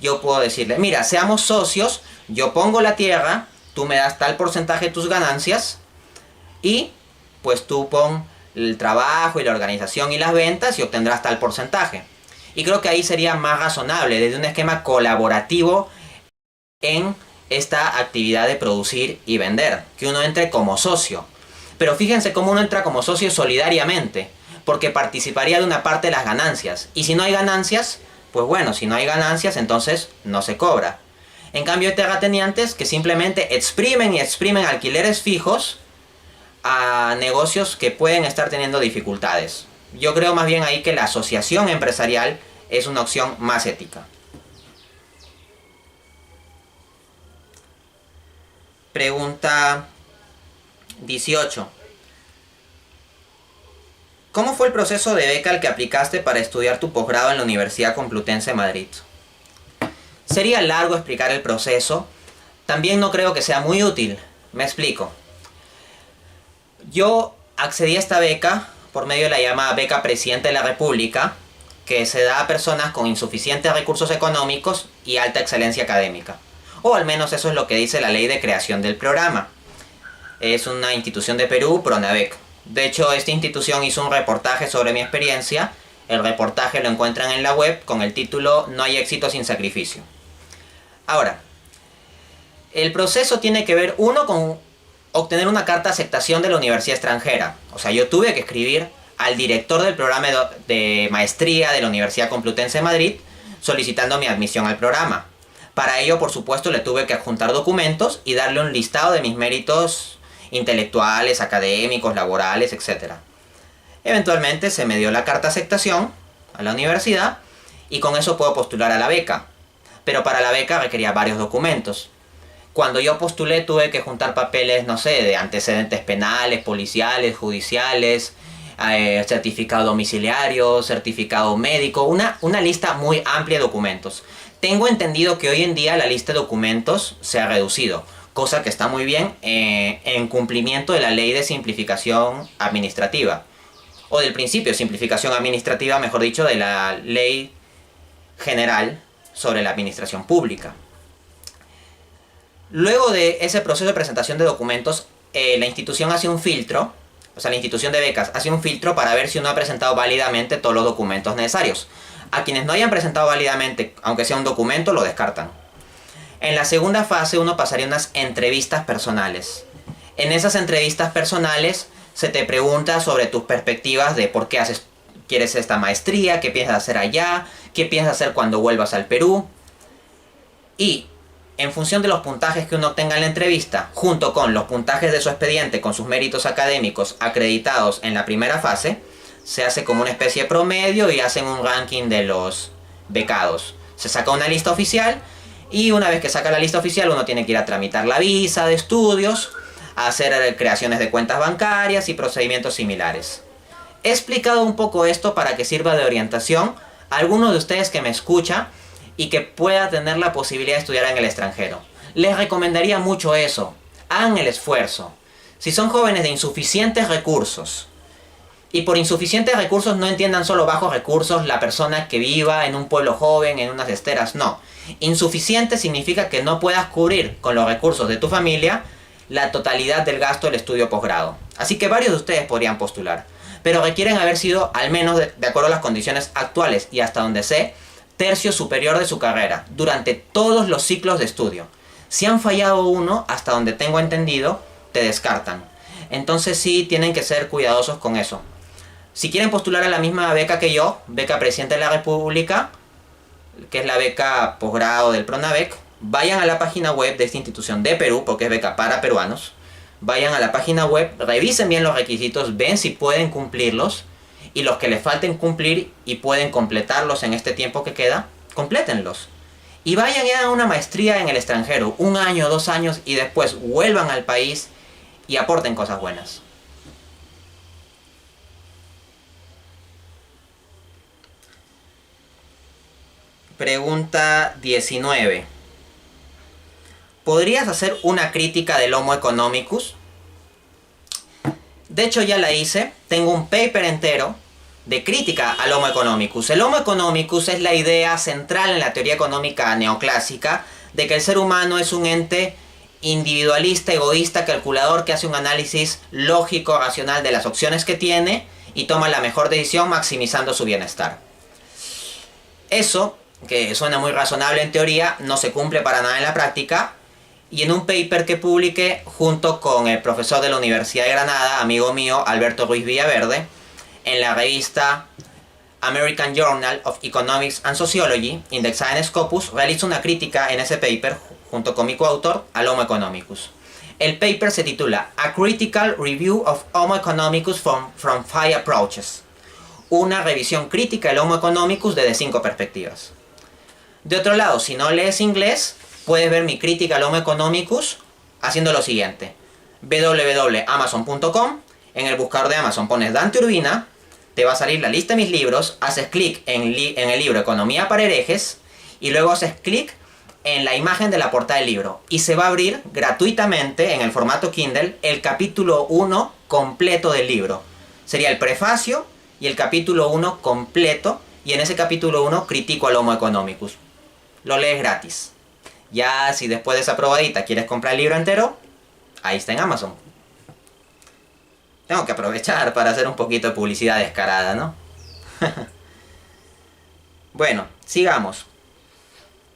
yo puedo decirle, mira, seamos socios, yo pongo la tierra, tú me das tal porcentaje de tus ganancias y pues tú pon el trabajo y la organización y las ventas y obtendrás tal porcentaje. Y creo que ahí sería más razonable desde un esquema colaborativo en esta actividad de producir y vender, que uno entre como socio. Pero fíjense cómo uno entra como socio solidariamente, porque participaría de una parte de las ganancias. Y si no hay ganancias, pues bueno, si no hay ganancias, entonces no se cobra. En cambio hay terratenientes que simplemente exprimen y exprimen alquileres fijos a negocios que pueden estar teniendo dificultades. Yo creo más bien ahí que la asociación empresarial es una opción más ética. Pregunta 18. ¿Cómo fue el proceso de beca al que aplicaste para estudiar tu posgrado en la Universidad Complutense de Madrid? Sería largo explicar el proceso. También no creo que sea muy útil. Me explico. Yo accedí a esta beca por medio de la llamada beca Presidente de la República, que se da a personas con insuficientes recursos económicos y alta excelencia académica. O al menos eso es lo que dice la ley de creación del programa. Es una institución de Perú, Pronavec. De hecho, esta institución hizo un reportaje sobre mi experiencia. El reportaje lo encuentran en la web con el título No hay éxito sin sacrificio. Ahora, el proceso tiene que ver, uno, con obtener una carta de aceptación de la universidad extranjera. O sea, yo tuve que escribir al director del programa de maestría de la Universidad Complutense de Madrid solicitando mi admisión al programa. Para ello, por supuesto, le tuve que adjuntar documentos y darle un listado de mis méritos intelectuales, académicos, laborales, etc. Eventualmente se me dio la carta de aceptación a la universidad y con eso puedo postular a la beca. Pero para la beca requería varios documentos. Cuando yo postulé tuve que juntar papeles, no sé, de antecedentes penales, policiales, judiciales, certificado domiciliario, certificado médico, una lista muy amplia de documentos. Tengo entendido que hoy en día la lista de documentos se ha reducido, cosa que está muy bien en cumplimiento de la ley de simplificación administrativa, o del principio de simplificación administrativa, mejor dicho, de la ley general sobre la administración pública. Luego de ese proceso de presentación de documentos, la institución hace un filtro, o sea, la institución de becas hace un filtro para ver si uno ha presentado válidamente todos los documentos necesarios. A quienes no hayan presentado válidamente, aunque sea un documento, lo descartan. En la segunda fase uno pasaría unas entrevistas personales. En esas entrevistas personales se te pregunta sobre tus perspectivas de por qué quieres esta maestría, qué piensas hacer allá, qué piensas hacer cuando vuelvas al Perú. Y en función de los puntajes que uno obtenga en la entrevista, junto con los puntajes de su expediente con sus méritos académicos acreditados en la primera fase, se hace como una especie de promedio y hacen un ranking de los becados. Se saca una lista oficial y una vez que saca la lista oficial uno tiene que ir a tramitar la visa de estudios, a hacer creaciones de cuentas bancarias y procedimientos similares. He explicado un poco esto para que sirva de orientación a alguno de ustedes que me escucha y que pueda tener la posibilidad de estudiar en el extranjero. Les recomendaría mucho eso. Hagan el esfuerzo. Si son jóvenes de insuficientes recursos, y por insuficientes recursos no entiendan solo bajos recursos la persona que viva en un pueblo joven, en unas esteras, no. Insuficiente significa que no puedas cubrir con los recursos de tu familia la totalidad del gasto del estudio posgrado. Así que varios de ustedes podrían postular, pero requieren haber sido, al menos de acuerdo a las condiciones actuales y hasta donde sé, tercio superior de su carrera, durante todos los ciclos de estudio. Si han fallado uno, hasta donde tengo entendido, te descartan. Entonces sí tienen que ser cuidadosos con eso. Si quieren postular a la misma beca que yo, beca Presidente de la República, que es la beca posgrado del PRONAVEC, vayan a la página web de esta institución de Perú, porque es beca para peruanos. Vayan a la página web, revisen bien los requisitos, ven si pueden cumplirlos, y los que les falten cumplir y pueden completarlos en este tiempo que queda, complétenlos. Y vayan y hagan una maestría en el extranjero, 1 año, 2 años, y después vuelvan al país y aporten cosas buenas. Pregunta 19. ¿Podrías hacer una crítica del Homo economicus? De hecho ya la hice, tengo un paper entero de crítica al Homo economicus. El Homo economicus es la idea central en la teoría económica neoclásica de que el ser humano es un ente individualista, egoísta, calculador que hace un análisis lógico, racional de las opciones que tiene y toma la mejor decisión maximizando su bienestar. Eso, que suena muy razonable en teoría, no se cumple para nada en la práctica. Y en un paper que publiqué junto con el profesor de la Universidad de Granada, amigo mío, Alberto Ruiz Villaverde, en la revista American Journal of Economics and Sociology, indexada en Scopus, realizo una crítica en ese paper, junto con mi coautor, al Homo economicus. El paper se titula A Critical Review of Homo economicus from 5 Approaches. Una revisión crítica del Homo economicus desde 5 perspectivas. De otro lado, si no lees inglés, puedes ver mi crítica al Homo economicus haciendo lo siguiente. www.amazon.com, en el buscador de Amazon pones Dante Urbina, te va a salir la lista de mis libros, haces clic en el libro Economía para herejes y luego haces clic en la imagen de la portada del libro y se va a abrir gratuitamente en el formato Kindle el capítulo 1 completo del libro. Sería el prefacio y el capítulo 1 completo, y en ese capítulo 1 critico al Homo economicus. Lo lees gratis. Ya si después de esa probadita quieres comprar el libro entero, ahí está en Amazon. Tengo que aprovechar para hacer un poquito de publicidad descarada, ¿no? Bueno, sigamos.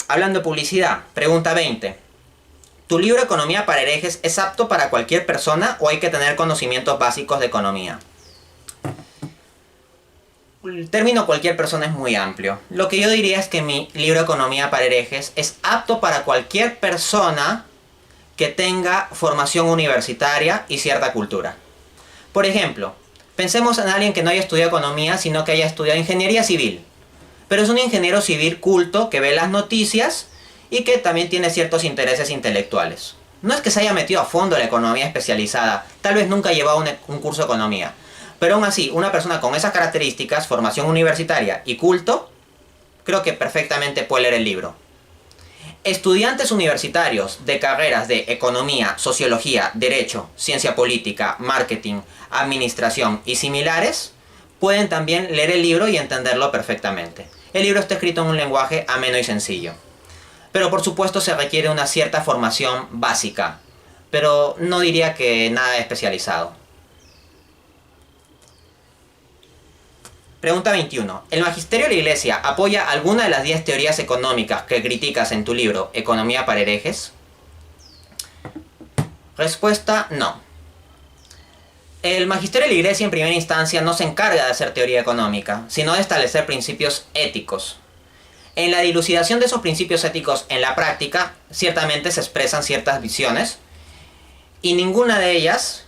Hablando de publicidad, pregunta 20. ¿Tu libro Economía para herejes es apto para cualquier persona o hay que tener conocimientos básicos de economía? El término cualquier persona es muy amplio. Lo que yo diría es que mi libro Economía para herejes es apto para cualquier persona que tenga formación universitaria y cierta cultura. Por ejemplo, pensemos en alguien que no haya estudiado economía, sino que haya estudiado ingeniería civil. Pero es un ingeniero civil culto que ve las noticias y que también tiene ciertos intereses intelectuales. No es que se haya metido a fondo en la economía especializada, tal vez nunca ha llevado un curso de economía. Pero aún así, una persona con esas características, formación universitaria y culto, creo que perfectamente puede leer el libro. Estudiantes universitarios de carreras de economía, sociología, derecho, ciencia política, marketing, administración y similares, pueden también leer el libro y entenderlo perfectamente. El libro está escrito en un lenguaje ameno y sencillo. Pero por supuesto se requiere una cierta formación básica, pero no diría que nada especializado. Pregunta 21. ¿El magisterio de la Iglesia apoya alguna de las 10 teorías económicas que criticas en tu libro Economía para herejes? Respuesta: no. El magisterio de la Iglesia en primera instancia no se encarga de hacer teoría económica, sino de establecer principios éticos. En la dilucidación de esos principios éticos en la práctica, ciertamente se expresan ciertas visiones, y ninguna de ellas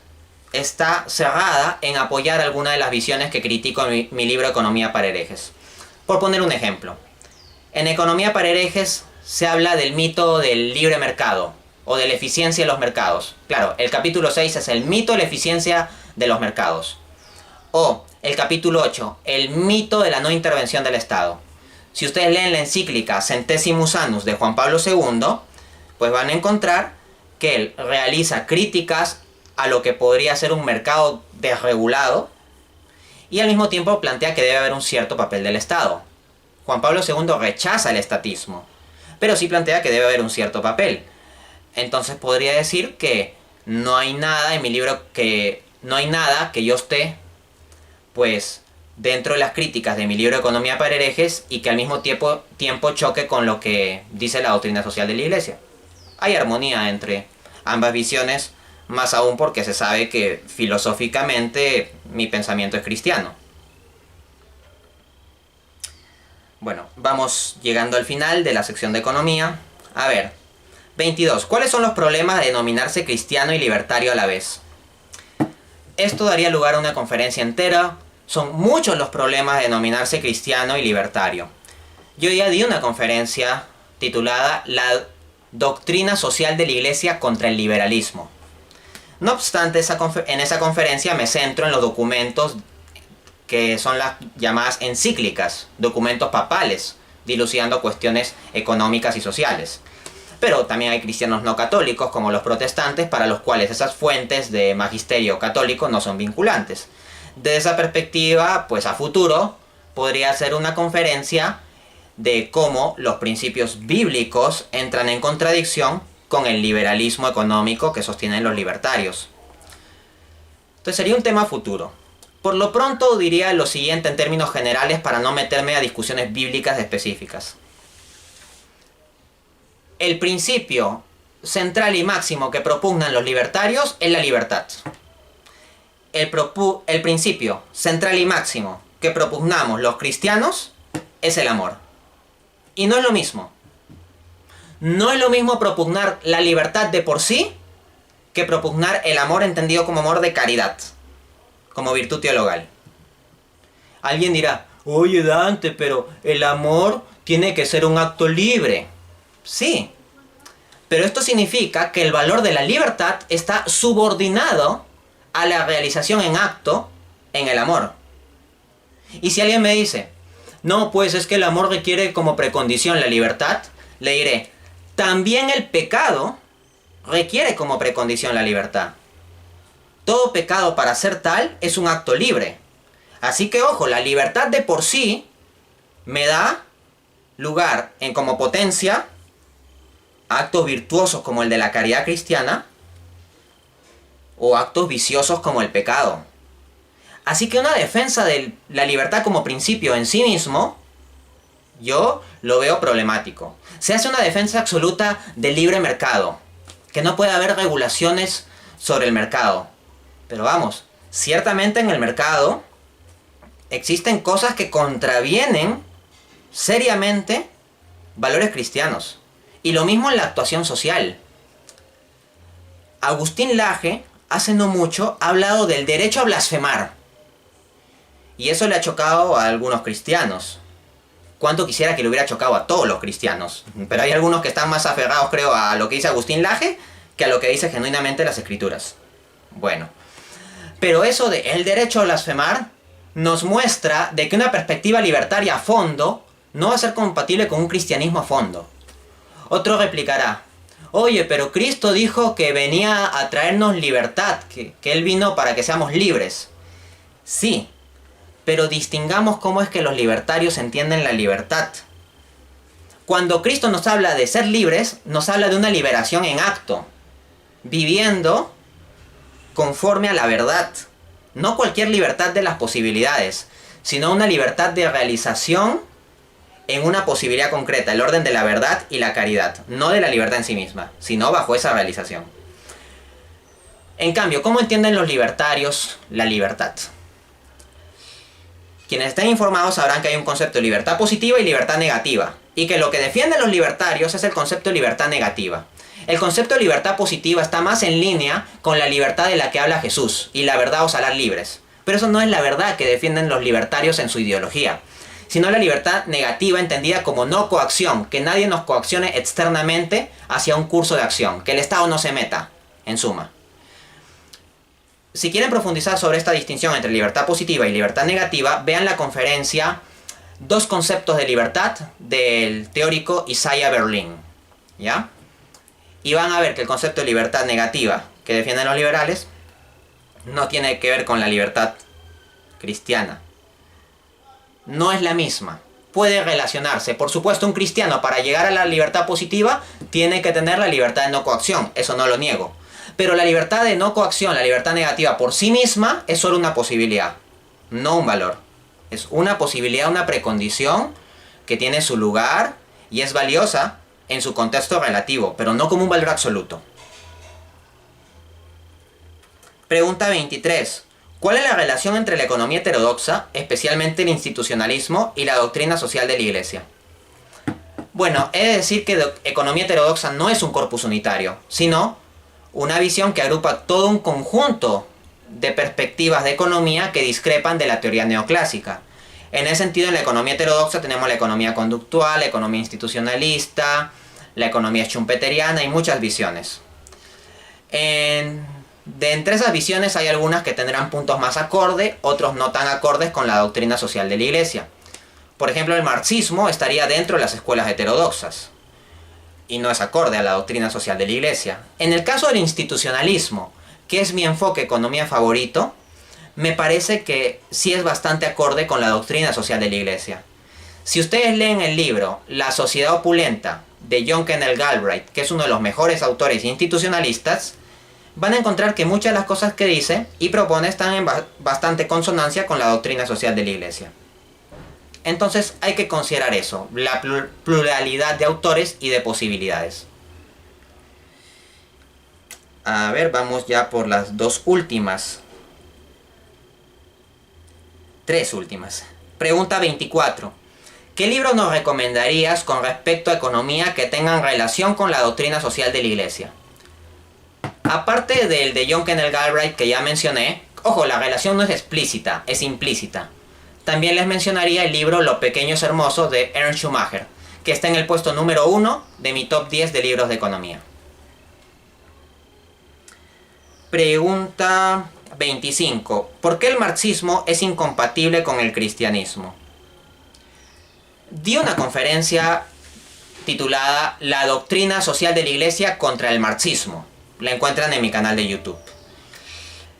está cerrada en apoyar alguna de las visiones que critico en mi libro Economía para herejes. Por poner un ejemplo, en Economía para herejes se habla del mito del libre mercado o de la eficiencia de los mercados. Claro, el capítulo 6 es el mito de la eficiencia de los mercados. O el capítulo 8, el mito de la no intervención del Estado. Si ustedes leen la encíclica Centesimus Annus de Juan Pablo II, pues van a encontrar que él realiza críticas a lo que podría ser un mercado desregulado y al mismo tiempo plantea que debe haber un cierto papel del Estado. Juan Pablo II rechaza el estatismo, pero sí plantea que debe haber un cierto papel. Entonces podría decir que no hay nada en mi libro no hay nada que yo esté pues dentro de las críticas de mi libro Economía para herejes y que al mismo tiempo choque con lo que dice la doctrina social de la Iglesia. Hay armonía entre ambas visiones, más aún porque se sabe que filosóficamente mi pensamiento es cristiano. Bueno, vamos llegando al final de la sección de economía. A ver, 22. ¿Cuáles son los problemas de denominarse cristiano y libertario a la vez? Esto daría lugar a una conferencia entera. Son muchos los problemas de denominarse cristiano y libertario. Yo ya di una conferencia titulada La doctrina social de la Iglesia contra el liberalismo. No obstante, en esa conferencia me centro en los documentos que son las llamadas encíclicas, documentos papales, dilucidando cuestiones económicas y sociales. Pero también hay cristianos no católicos, como los protestantes, para los cuales esas fuentes de magisterio católico no son vinculantes. Desde esa perspectiva, pues a futuro, podría ser una conferencia de cómo los principios bíblicos entran en contradicción con el liberalismo económico que sostienen los libertarios. Entonces sería un tema futuro. Por lo pronto diría lo siguiente en términos generales para no meterme a discusiones bíblicas específicas. El principio central y máximo que propugnan los libertarios es la libertad. El principio central y máximo que propugnamos los cristianos es el amor. Y no es lo mismo. No es lo mismo propugnar la libertad de por sí que propugnar el amor entendido como amor de caridad, como virtud teologal. Alguien dirá, oye Dante, pero el amor tiene que ser un acto libre. Sí, pero esto significa que el valor de la libertad está subordinado a la realización en acto en el amor. Y si alguien me dice, no, pues es que el amor requiere como precondición la libertad, le diré, también el pecado requiere como precondición la libertad. Todo pecado para ser tal es un acto libre. Así que ojo, la libertad de por sí me da lugar en como potencia actos virtuosos como el de la caridad cristiana o actos viciosos como el pecado. Así que una defensa de la libertad como principio en sí mismo, yo lo veo problemático. Se hace una defensa absoluta del libre mercado, que no puede haber regulaciones sobre el mercado. Pero vamos, ciertamente en el mercado existen cosas que contravienen seriamente valores cristianos. Y lo mismo en la actuación social. Agustín Laje, hace no mucho, ha hablado del derecho a blasfemar. Y eso le ha chocado a algunos cristianos. Cuánto quisiera que le hubiera chocado a todos los cristianos. Pero hay algunos que están más aferrados, creo, a lo que dice Agustín Laje que a lo que dice genuinamente las Escrituras. Bueno, pero eso de el derecho a blasfemar nos muestra de que una perspectiva libertaria a fondo no va a ser compatible con un cristianismo a fondo. Otro replicará, oye, pero Cristo dijo que venía a traernos libertad, que Él vino para que seamos libres. Sí, pero distingamos cómo es que los libertarios entienden la libertad. Cuando Cristo nos habla de ser libres, nos habla de una liberación en acto, viviendo conforme a la verdad. No cualquier libertad de las posibilidades, sino una libertad de realización en una posibilidad concreta, el orden de la verdad y la caridad, no de la libertad en sí misma, sino bajo esa realización. En cambio, ¿cómo entienden los libertarios la libertad? Quienes estén informados sabrán que hay un concepto de libertad positiva y libertad negativa, y que lo que defienden los libertarios es el concepto de libertad negativa. El concepto de libertad positiva está más en línea con la libertad de la que habla Jesús, y la verdad os hará libres. Pero eso no es la verdad que defienden los libertarios en su ideología, sino la libertad negativa entendida como no coacción, que nadie nos coaccione externamente hacia un curso de acción, que el Estado no se meta, en suma. Si quieren profundizar sobre esta distinción entre libertad positiva y libertad negativa, vean la conferencia Dos conceptos de libertad del teórico Isaiah Berlin, ¿ya? Y van a ver que el concepto de libertad negativa que defienden los liberales no tiene que ver con la libertad cristiana. No es la misma. Puede relacionarse. Por supuesto, un cristiano para llegar a la libertad positiva tiene que tener la libertad de no coacción. Eso no lo niego. Pero la libertad de no coacción, la libertad negativa por sí misma es solo una posibilidad, no un valor. Es una posibilidad, una precondición que tiene su lugar y es valiosa en su contexto relativo, pero no como un valor absoluto. Pregunta 23. ¿Cuál es la relación entre la economía heterodoxa, especialmente el institucionalismo, y la doctrina social de la Iglesia? Bueno, he de decir que economía heterodoxa no es un corpus unitario, sino una visión que agrupa todo un conjunto de perspectivas de economía que discrepan de la teoría neoclásica. En ese sentido, en la economía heterodoxa tenemos la economía conductual, la economía institucionalista, la economía schumpeteriana y muchas visiones. De entre esas visiones hay algunas que tendrán puntos más acorde, otros no tan acordes con la doctrina social de la Iglesia. Por ejemplo, el marxismo estaría dentro de las escuelas heterodoxas y no es acorde a la doctrina social de la Iglesia. En el caso del institucionalismo, que es mi enfoque economía favorito, me parece que sí es bastante acorde con la doctrina social de la Iglesia. Si ustedes leen el libro La sociedad opulenta de John Kenneth Galbraith, que es uno de los mejores autores institucionalistas, van a encontrar que muchas de las cosas que dice y propone están en bastante consonancia con la doctrina social de la Iglesia. Entonces hay que considerar eso, la pluralidad de autores y de posibilidades. A ver, vamos ya por las tres últimas. Pregunta 24. ¿Qué libros nos recomendarías con respecto a economía que tengan relación con la doctrina social de la Iglesia? Aparte del de John Kenneth Galbraith que ya mencioné, ojo, la relación no es explícita, es implícita. También les mencionaría el libro Lo pequeño es hermoso de Ernst Schumacher, que está en el puesto número 1 de mi top 10 de libros de economía. Pregunta 25. ¿Por qué el marxismo es incompatible con el cristianismo? Di una conferencia titulada La doctrina social de la Iglesia contra el marxismo. La encuentran en mi canal de YouTube.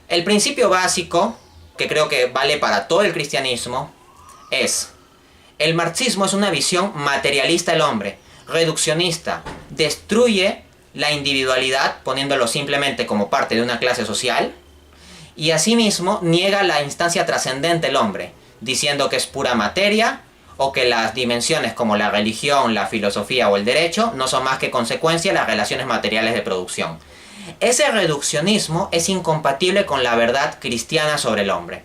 El principio básico, que creo que vale para todo el cristianismo, es: el marxismo es una visión materialista del hombre, reduccionista, destruye la individualidad poniéndolo simplemente como parte de una clase social, y asimismo niega la instancia trascendente del hombre, diciendo que es pura materia o que las dimensiones como la religión, la filosofía o el derecho no son más que consecuencia de las relaciones materiales de producción. Ese reduccionismo es incompatible con la verdad cristiana sobre el hombre.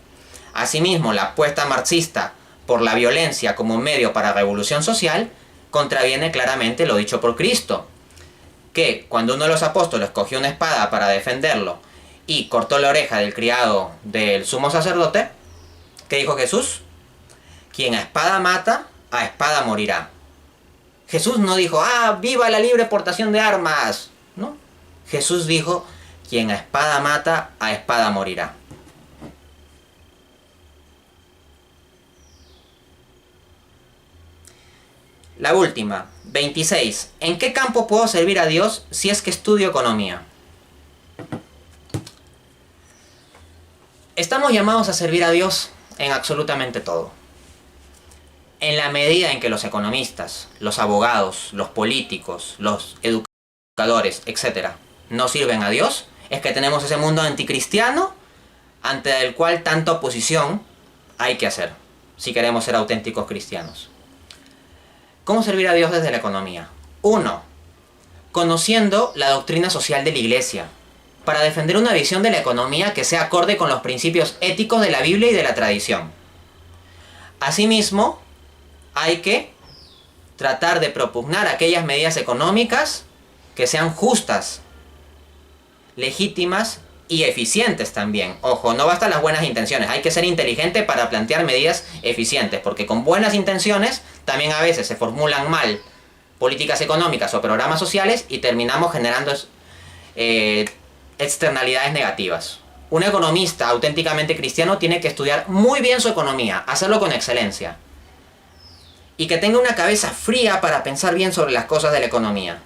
Asimismo, la apuesta marxista por la violencia como medio para revolución social contraviene claramente lo dicho por Cristo, que cuando uno de los apóstoles cogió una espada para defenderlo y cortó la oreja del criado del sumo sacerdote, ¿qué dijo Jesús? Quien a espada mata, a espada morirá. Jesús no dijo, viva la libre portación de armas, ¿no? Jesús dijo, quien a espada mata, a espada morirá. La última, 26. ¿En qué campo puedo servir a Dios si es que estudio economía? Estamos llamados a servir a Dios en absolutamente todo. En la medida en que los economistas, los abogados, los políticos, los educadores, etc., no sirven a Dios, es que tenemos ese mundo anticristiano ante el cual tanta oposición hay que hacer. si queremos ser auténticos cristianos. ¿Cómo servir a Dios desde la economía? 1. Conociendo la doctrina social de la Iglesia, para defender una visión de la economía que sea acorde con los principios éticos de la Biblia y de la tradición. Asimismo, hay que tratar de propugnar aquellas medidas económicas que sean justas, legítimas y eficientes también. Ojo, no bastan las buenas intenciones, hay que ser inteligente para plantear medidas eficientes, porque con buenas intenciones también a veces se formulan mal políticas económicas o programas sociales y terminamos generando externalidades negativas. Un economista auténticamente cristiano tiene que estudiar muy bien su economía, hacerlo con excelencia, y que tenga una cabeza fría para pensar bien sobre las cosas de la economía,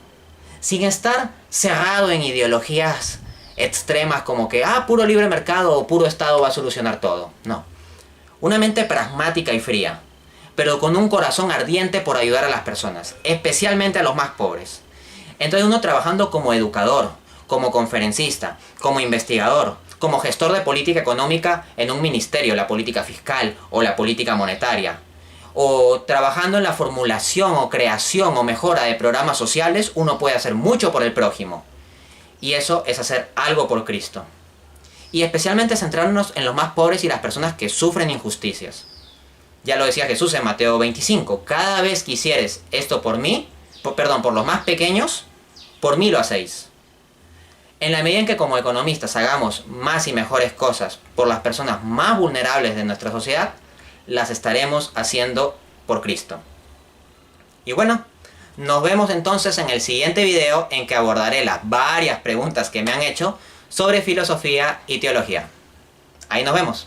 sin estar cerrado en ideologías extremas como que puro libre mercado o puro Estado va a solucionar todo. No. Una mente pragmática y fría, pero con un corazón ardiente por ayudar a las personas, especialmente a los más pobres. Entonces uno trabajando como educador, como conferencista, como investigador, como gestor de política económica en un ministerio, la política fiscal o la política monetaria, o trabajando en la formulación o creación o mejora de programas sociales, uno puede hacer mucho por el prójimo. Y eso es hacer algo por Cristo. Y especialmente centrarnos en los más pobres y las personas que sufren injusticias. Ya lo decía Jesús en Mateo 25. Cada vez que hicieres esto por mí, por los más pequeños, por mí lo hacéis. En la medida en que como economistas hagamos más y mejores cosas por las personas más vulnerables de nuestra sociedad, las estaremos haciendo por Cristo. Y bueno, nos vemos entonces en el siguiente video en que abordaré las varias preguntas que me han hecho sobre filosofía y teología. Ahí nos vemos.